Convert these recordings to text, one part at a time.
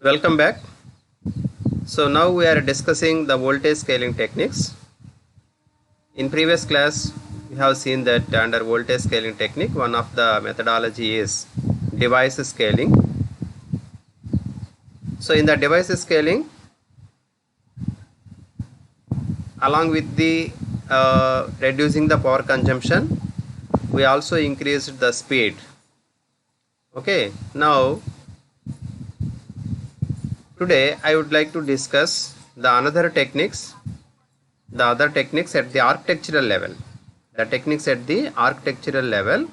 Welcome back. So now we are discussing the voltage scaling techniques. In previous class, we have seen that under voltage scaling technique, one of the methodology is device scaling. So in the device scaling, along with the reducing the power consumption, we also increased the speed. Okay, now today I would like to discuss the other techniques at the architectural level. The techniques at the architectural level.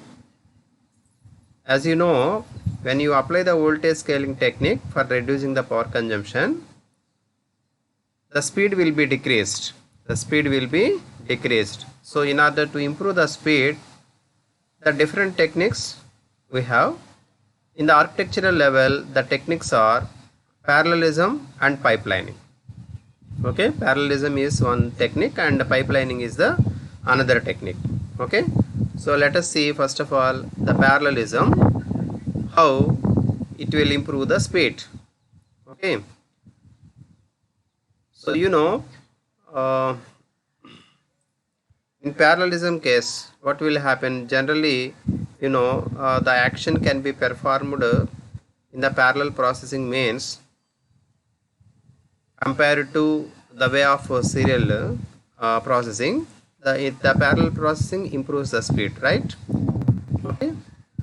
As you know, when you apply the voltage scaling technique for reducing the power consumption, the speed will be decreased. So in order to improve the speed, the different techniques we have. In the architectural level, the techniques are parallelism and pipelining. Okay, parallelism is one technique and pipelining is the another technique. Okay, so let us see first of all the parallelism, how it will improve the speed. Okay, so in parallelism case, what will happen generally, the action can be performed in the parallel processing means compared to the way of serial processing. The parallel processing improves the speed, right? Okay,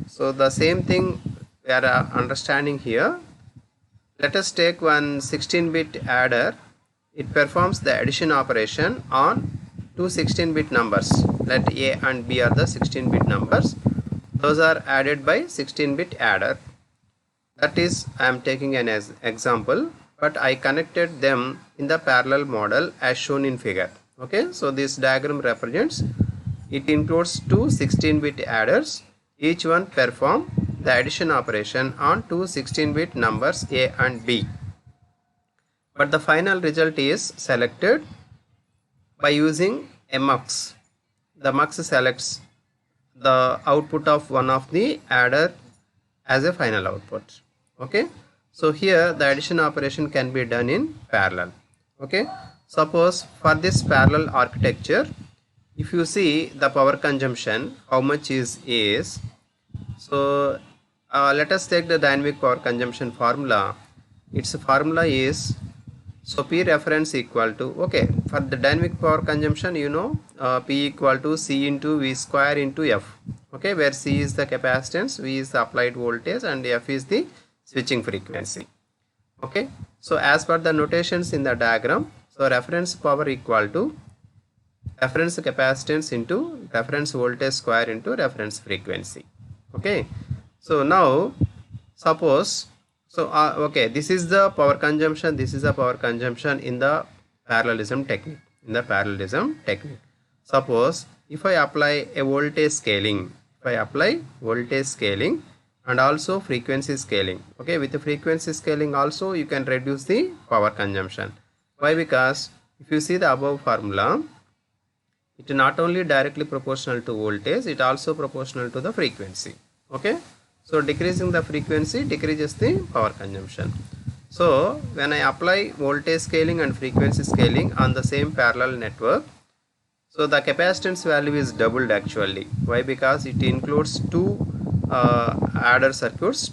so the same thing we are understanding here. Let us take one 16-bit adder. It performs the addition operation on two 16-bit numbers. Let A and B are the 16-bit numbers. Those are added by 16-bit adder. That is, I am taking an example, but I connected them in the parallel model as shown in figure. Okay, so this diagram represents, it includes two 16-bit adders. Each one perform the addition operation on two 16-bit numbers A and B. But the final result is selected by using a mux. The mux selects the output of one of the adder as a final output. Okay, so here the addition operation can be done in parallel. Okay, suppose for this parallel architecture, if you see the power consumption, how much is so let us take the dynamic power consumption formula. Its formula is, so P reference equal to, okay, for the dynamic power consumption, P equal to C into V square into F. Okay, where C is the capacitance, V is the applied voltage, and F is the switching frequency. Okay, so as per the notations in the diagram, so reference power equal to reference capacitance into reference voltage square into reference frequency. Okay, so now suppose, so okay, this is the power consumption, this is the power consumption in the parallelism technique. Suppose if I apply a voltage scaling, and also frequency scaling. Okay, with the frequency scaling also you can reduce the power consumption. Why? Because if you see the above formula, it is not only directly proportional to voltage, it also proportional to the frequency. Okay, so decreasing the frequency decreases the power consumption. So when I apply voltage scaling and frequency scaling on the same parallel network, so the capacitance value is doubled actually. Why? Because it includes two adder circuits.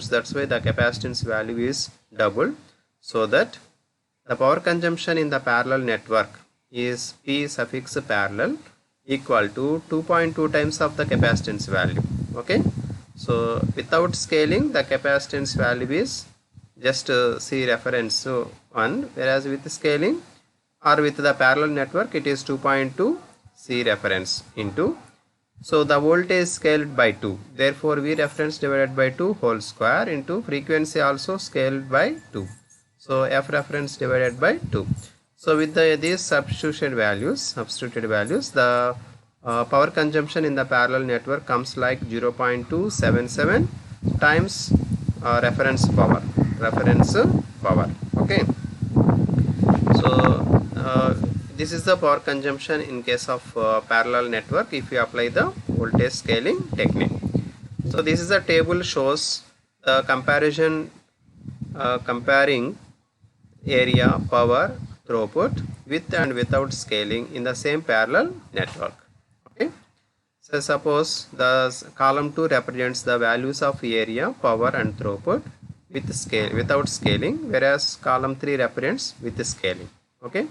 That's why the capacitance value is doubled, so that the power consumption in the parallel network is P suffix parallel equal to 2.2 times of the capacitance value. Okay, so without scaling the capacitance value is just C reference 1, whereas with scaling or with the parallel network it is 2.2 C reference into, so the voltage scaled by 2, therefore V reference divided by 2 whole square into frequency also scaled by 2, so F reference divided by 2. So with these substituted values, the power consumption in the parallel network comes like 0.277 times reference power. Okay, so this is the power consumption in case of parallel network if you apply the voltage scaling technique. So this is a table shows the comparison comparing area, power, throughput with and without scaling in the same parallel network. Okay. So suppose the column 2 represents the values of area, power and throughput without scaling, whereas column 3 represents with scaling. Okay.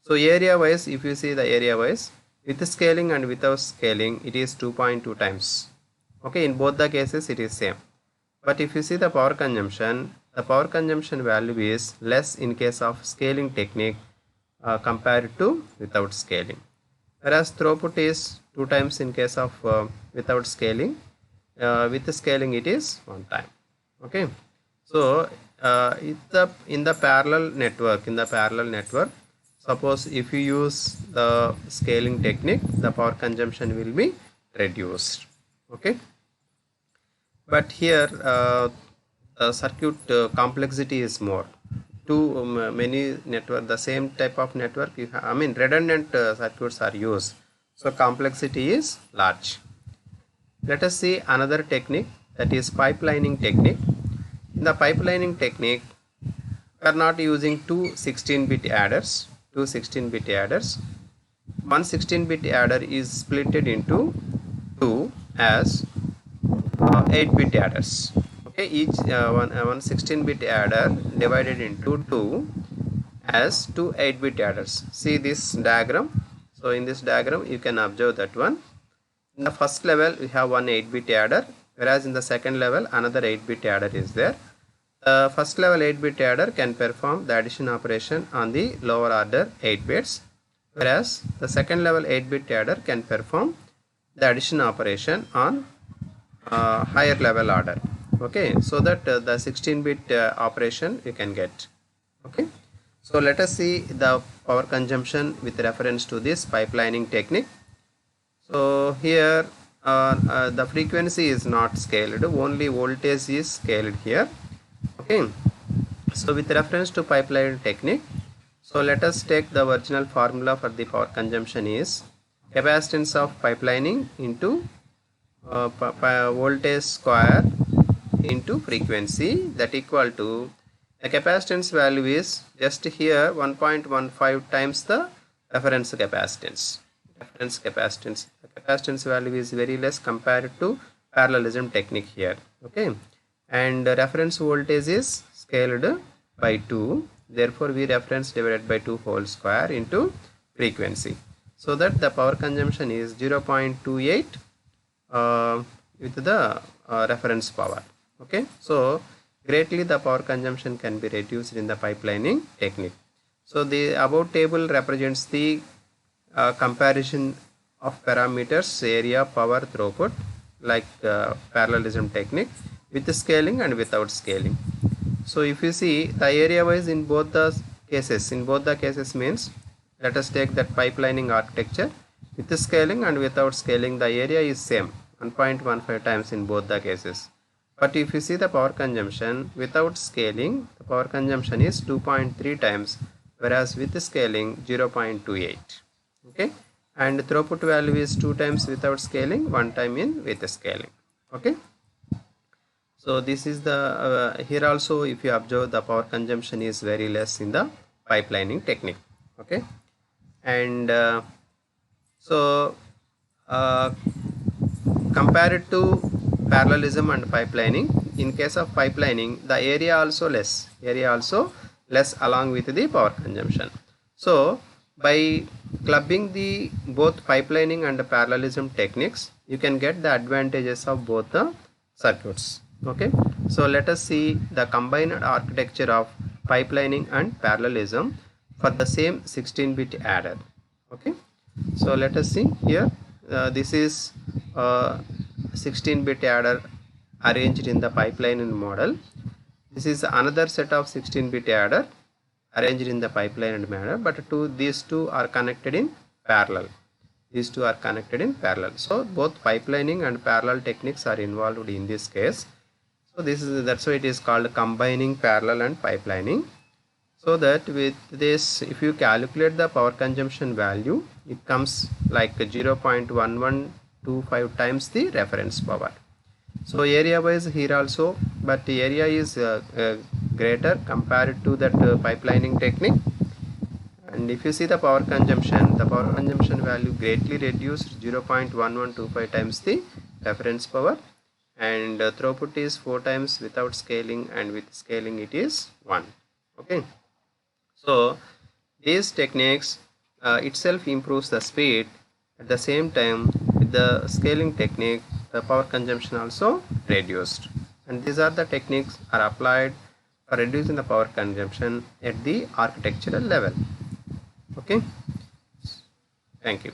So area wise, if you see the area wise, with scaling and without scaling, it is 2.2 times. Okay, in both the cases it is same. But if you see the power consumption value is less in case of scaling technique compared to without scaling. Whereas throughput is 2 times in case of without scaling. With the scaling it is 1 time. Okay. So in the parallel network, suppose if you use the scaling technique, the power consumption will be reduced. Okay. But here the circuit complexity is more. Too many network, the same type of network you have, I mean redundant circuits are used, so complexity is large. Let us see another technique, that is pipelining technique. In the pipelining technique, we are not using two 16-bit adders. One 16-bit adder is splitted into two as 8-bit adders. Okay, each one 16-bit adder divided into two as two 8-bit adders. See this diagram. So in this diagram you can observe that one. In the first level we have one 8-bit adder, whereas in the second level another 8-bit adder is there. The first level 8-bit adder can perform the addition operation on the lower order 8 bits, whereas the second level 8-bit adder can perform the addition operation on higher level order. Okay, so that the 16-bit operation you can get. Okay, so let us see the power consumption with reference to this pipelining technique. So here the frequency is not scaled, only voltage is scaled here. Okay, so with reference to pipeline technique, so let us take the original formula for the power consumption is capacitance of pipelining into voltage square into frequency, that equal to the capacitance value is just here 1.15 times the reference capacitance. The capacitance value is very less compared to parallelism technique here. Okay, and reference voltage is scaled by 2, therefore we reference divided by 2 whole square into frequency, so that the power consumption is 0.28 with the reference power. Okay, so greatly the power consumption can be reduced in the pipelining technique. So the above table represents the comparison of parameters, area, power, throughput, like parallelism technique, with the scaling and without scaling. So if you see the area wise in both the cases, means let us take that pipelining architecture, with the scaling and without scaling the area is same, 1.15 times in both the cases. But if you see the power consumption without scaling, the power consumption is 2.3 times, whereas with the scaling 0.28. Okay, and throughput value is 2 times without scaling, 1 time in with the scaling. Okay, so this is the here also if you observe the power consumption is very less in the pipelining technique. Okay, and compared to parallelism and pipelining, in case of pipelining the area also less along with the power consumption. So by clubbing the both pipelining and parallelism techniques, you can get the advantages of both the circuits. Okay, so let us see the combined architecture of pipelining and parallelism for the same 16-bit adder. Okay, so let us see here. This is 16-bit adder arranged in the pipelining model. This is another set of 16-bit adder arranged in the pipeline manner, but these two are connected in parallel. So both pipelining and parallel techniques are involved in this case. So that's why it is called combining parallel and pipelining. So that with this, if you calculate the power consumption value, it comes like 0.1125 times the reference power. So area wise here also, but the area is greater compared to that pipelining technique. And if you see the power consumption value greatly reduced, 0.1125 times the reference power, and throughput is 4 times without scaling, and with scaling it is 1. Okay, so these techniques itself improves the speed. At the same time, with the scaling technique, the power consumption also reduced, and these are the techniques are applied for reducing the power consumption at the architectural level. Okay, thank you.